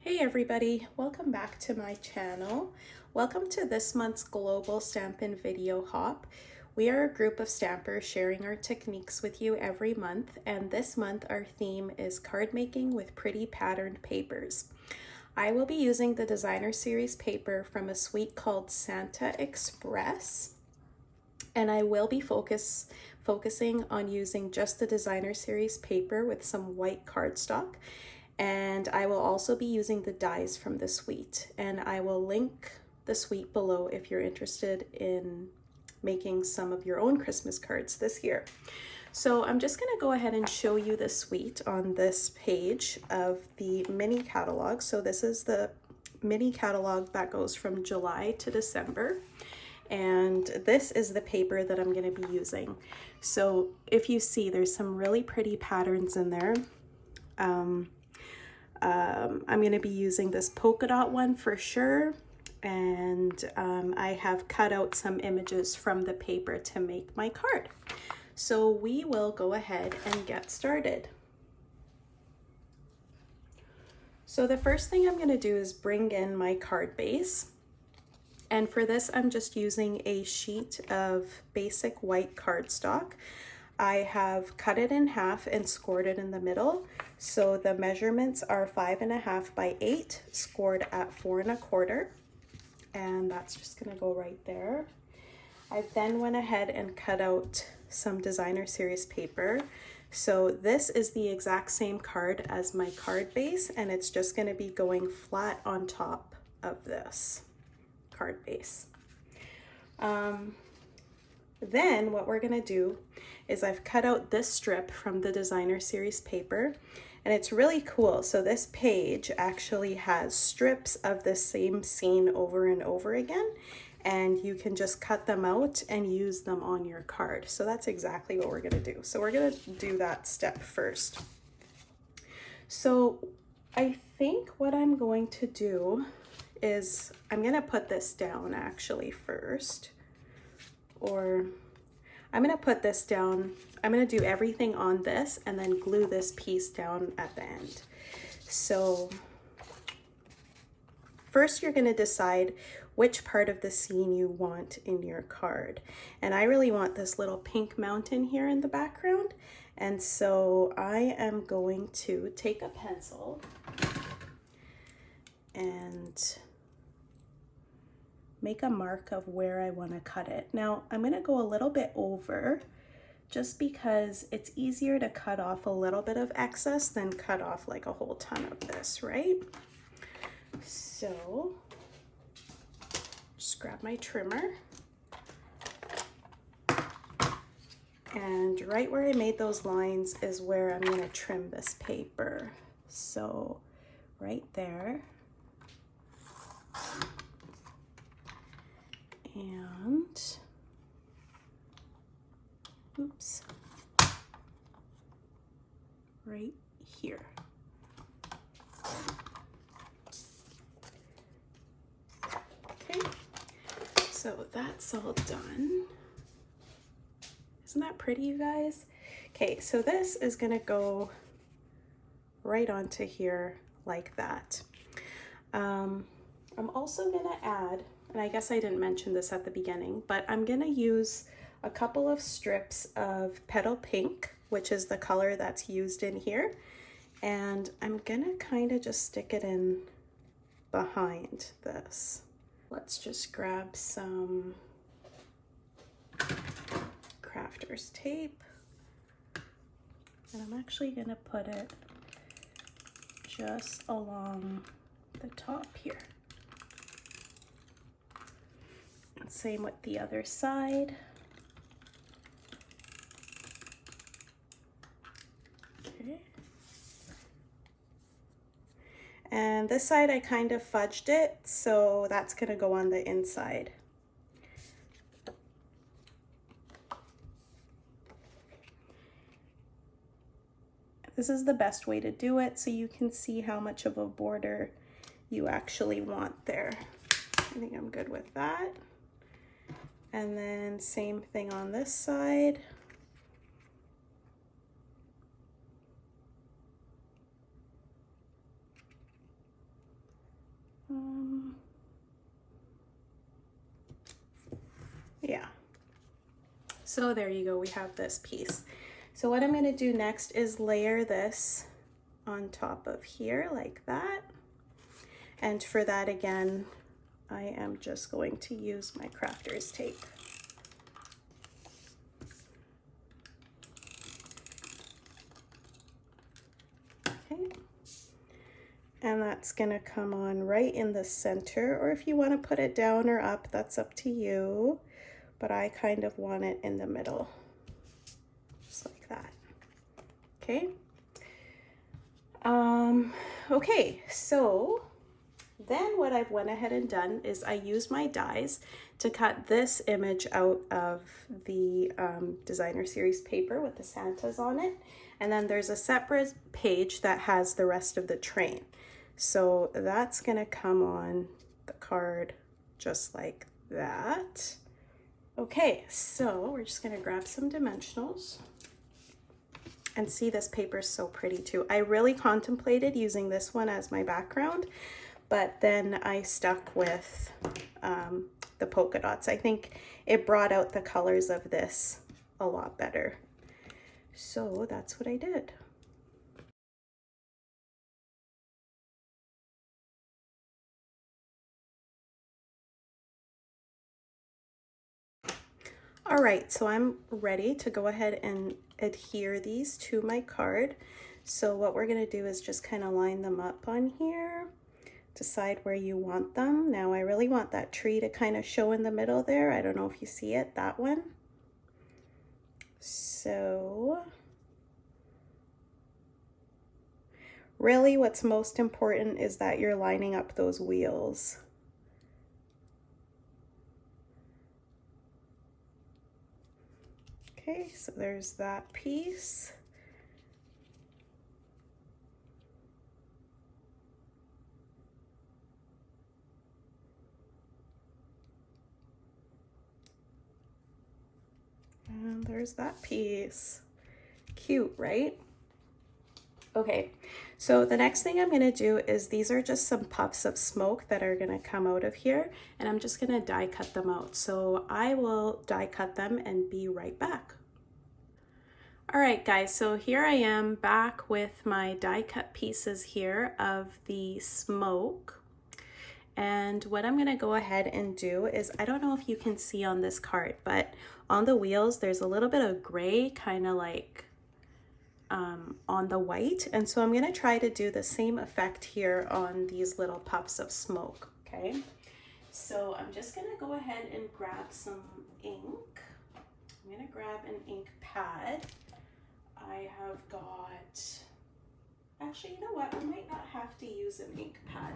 Hey everybody, welcome back to my channel. Welcome to this month's Global Stampin' Video Hop. We are a group of stampers sharing our techniques with you every month, and this month our theme is card making with pretty patterned papers. I will be using the designer series paper from a suite called Santa Express, and I will be focusing on using just the designer series paper with some white cardstock. And I will also be using the dies from the suite, and I will link the suite below if you're interested in making some of your own Christmas cards this year. So I'm just going to go ahead and show you the suite on this page of the mini catalog. So this is the mini catalog that goes from July to December, and this is the paper that I'm going to be using. So if you see, there's some really pretty patterns in there. I'm going to be using this polka dot one for sure, and I have cut out some images from the paper to make my card. So we will go ahead and get started. So the first thing I'm going to do is bring in my card base, and for this I'm just using a sheet of basic white cardstock. I have cut it in half and scored it in the middle. So the measurements are 5.5 by 8, scored at 4 1/4. And that's just gonna go right there. I then went ahead and cut out some designer series paper. So this is the exact same card as my card base, and it's just gonna be going flat on top of this card base. Then what we're gonna do is I've cut out this strip from the designer series paper, and it's really cool. So this page actually has strips of the same scene over and over again, and you can just cut them out and use them on your card. So that's exactly what we're gonna do. So we're gonna do that step first. So I think what I'm going to do is I'm gonna put this down actually first. Or I'm gonna put this down, I'm gonna do everything on this and then glue this piece down at the end. So first you're gonna decide which part of the scene you want in your card. And I really want this little pink mountain here in the background. And so I am going to take a pencil and make a mark of where I want to cut it. Now I'm going to go a little bit over just because it's easier to cut off a little bit of excess than cut off like a whole ton of this, right? So just grab my trimmer, and right where I made those lines is where I'm going to trim this paper. So right there. And oops, right here. Okay, so that's all done. Isn't that pretty, you guys? Okay, so this is gonna go right onto here like that. I'm also gonna add, and I guess I didn't mention this at the beginning, but I'm gonna use a couple of strips of petal pink, which is the color that's used in here. And I'm gonna kind of just stick it in behind this. Let's just grab some crafter's tape. And I'm actually gonna put it just along the top here. Same with the other side. Okay. And this side I kind of fudged it, so that's gonna go on the inside. This is the best way to do it so you can see how much of a border you actually want there. I think I'm good with that. And then same thing on this side. Yeah. So there you go, we have this piece. So what I'm going to do next is layer this on top of here like that. And for that, again, I am just going to use my crafter's tape. Okay. And that's gonna come on right in the center, or if you want to put it down or up, that's up to you. But I kind of want it in the middle, just like that. Okay. Okay, so then what I've went ahead and done is I used my dies to cut this image out of the designer series paper with the Santas on it. And then there's a separate page that has the rest of the train. So that's gonna come on the card just like that. Okay, so we're just gonna grab some dimensionals. And see, this paper is so pretty too. I really contemplated using this one as my background, but then I stuck with the polka dots. I think it brought out the colors of this a lot better. So that's what I did. All right, so I'm ready to go ahead and adhere these to my card. So what we're gonna do is just kind of line them up on here, decide where you want them. Now I really want that tree to kind of show in the middle there. I don't know if you see it, that one. So really what's most important is that you're lining up those wheels. Okay, so there's that piece. And there's that piece. Cute, right? Okay, so the next thing I'm gonna do is these are just some puffs of smoke that are gonna come out of here, and I'm just gonna die cut them out. So I will die cut them and be right back. All right, guys, so here I am back with my die cut pieces here of the smoke. And what I'm gonna go ahead and do is, I don't know if you can see on this card, but on the wheels, there's a little bit of gray, kind of like on the white. And so I'm gonna try to do the same effect here on these little puffs of smoke, okay? So I'm just gonna go ahead and grab some ink. I'm gonna grab an ink pad. I have got, actually, you know what? I might not have to use an ink pad.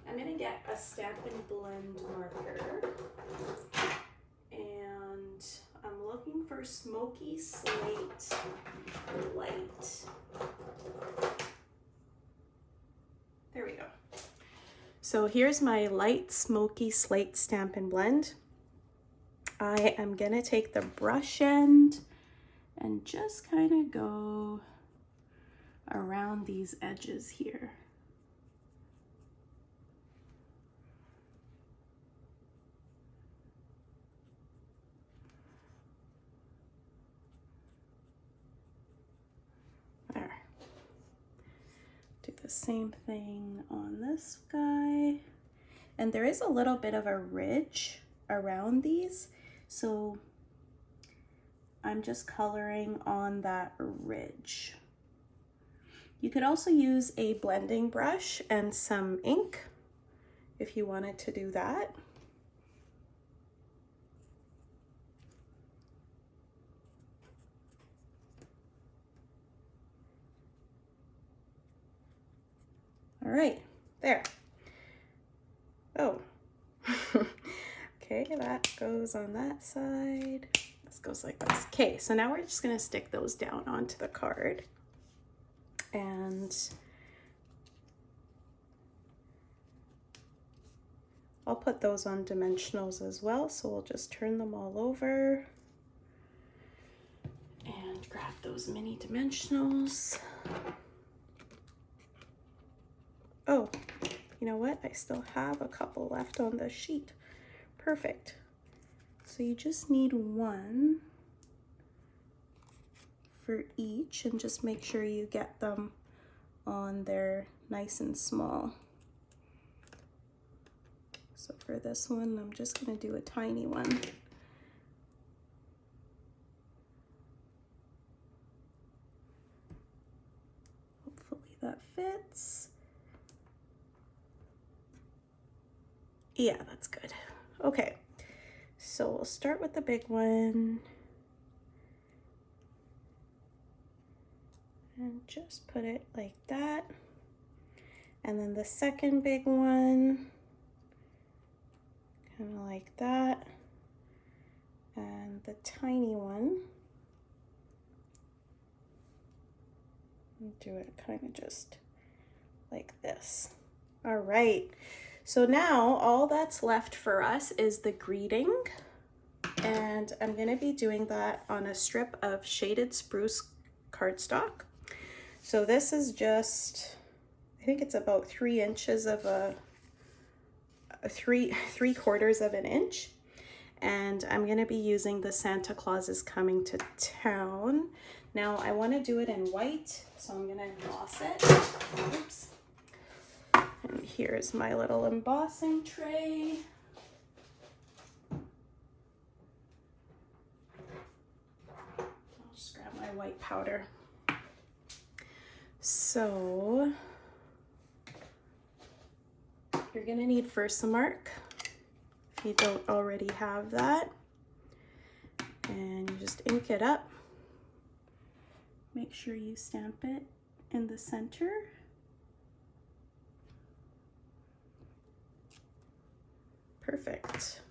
I'm gonna get a Stampin' Blend marker, and I'm looking for Smoky Slate Light. There we go. So here's my light Smoky Slate Stampin' Blend. I am gonna take the brush end and just kind of go around these edges here. There. Do the same thing on this guy. And there is a little bit of a ridge around these, so I'm just coloring on that ridge. You could also use a blending brush and some ink if you wanted to do that. All right, there. Oh, okay, that goes on that side. This goes like this. Okay, so now we're just gonna stick those down onto the card. And I'll put those on dimensionals as well, so we'll just turn them all over and grab those mini dimensionals. Oh, you know what? I still have a couple left on the sheet. Perfect. So you just need one for each, and just make sure you get them on there nice and small. So for this one, I'm just going to do a tiny one. Hopefully that fits. Yeah, that's good. Okay, so we'll start with the big one. And just put it like that. And then the second big one, kind of like that. And the tiny one, do it kind of just like this. All right, so now all that's left for us is the greeting. And I'm gonna be doing that on a strip of shaded spruce cardstock. So this is just, I think it's about 3 inches of three quarters of an inch. And I'm gonna be using the Santa Claus is Coming to Town. Now I wanna do it in white, so I'm gonna emboss it. Oops. And here's my little embossing tray. I'll just grab my white powder. So you're gonna need Versamark if you don't already have that. And you just ink it up. Make sure you stamp it in the center. Perfect.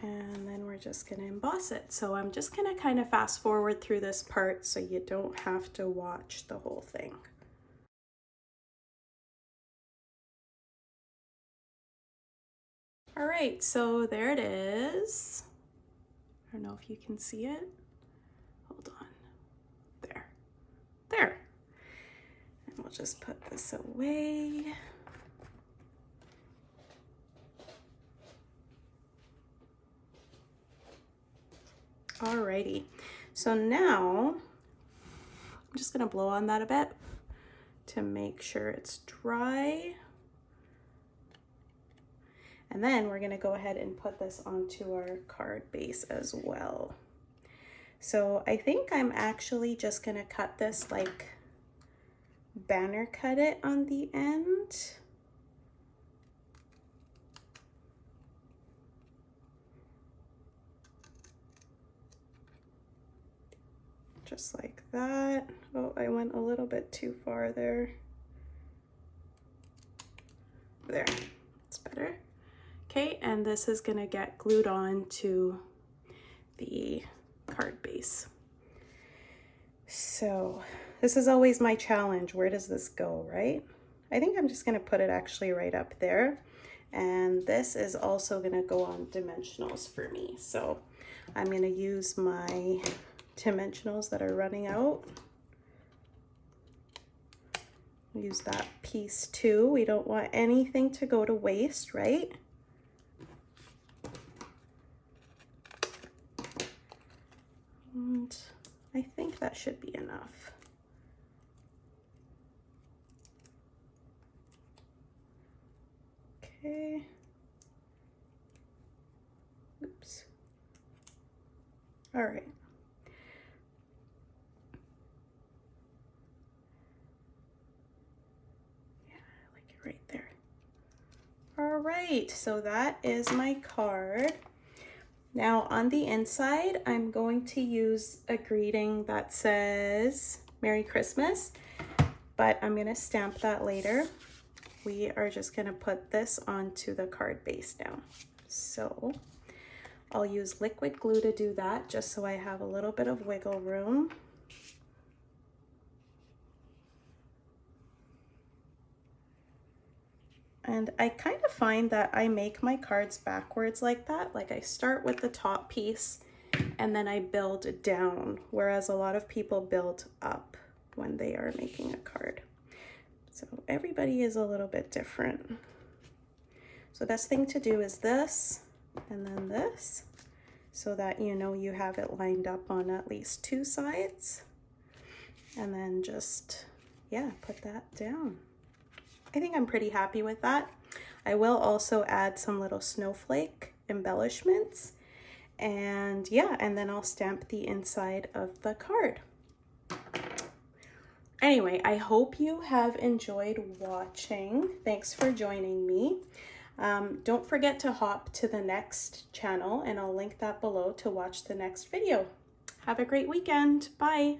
And then we're just gonna emboss it. So I'm just gonna kind of fast forward through this part so you don't have to watch the whole thing. All right, so there it is. I don't know if you can see it. Hold on. There. There. And we'll just put this away. Alrighty, so now I'm just gonna blow on that a bit to make sure it's dry. And then we're gonna go ahead and put this onto our card base as well. So I think I'm actually just gonna cut this like banner cut it on the end. Just like that. Oh, I went a little bit too far there. There, it's better. Okay, and this is gonna get glued on to the card base. So this is always my challenge. Where does this go, right? I think I'm just gonna put it actually right up there. And this is also gonna go on dimensionals for me. So I'm gonna use my dimensionals that are running out. Use that piece too. We don't want anything to go to waste, right? And I think that should be enough. Okay. Oops. All right. Right there. All right, so that is my card. Now on the inside, I'm going to use a greeting that says Merry Christmas, but I'm gonna stamp that later. We are just gonna put this onto the card base now. So I'll use liquid glue to do that, just so I have a little bit of wiggle room. And I kind of find that I make my cards backwards like that. Like I start with the top piece and then I build down, whereas a lot of people build up when they are making a card. So everybody is a little bit different. So best thing to do is this and then this, so that you know you have it lined up on at least 2 sides. And then just, yeah, put that down. I think I'm pretty happy with that. I will also add some little snowflake embellishments, and yeah, and then I'll stamp the inside of the card. Anyway, I hope you have enjoyed watching. Thanks for joining me. Don't forget to hop to the next channel, and I'll link that below to watch the next video. Have a great weekend. Bye.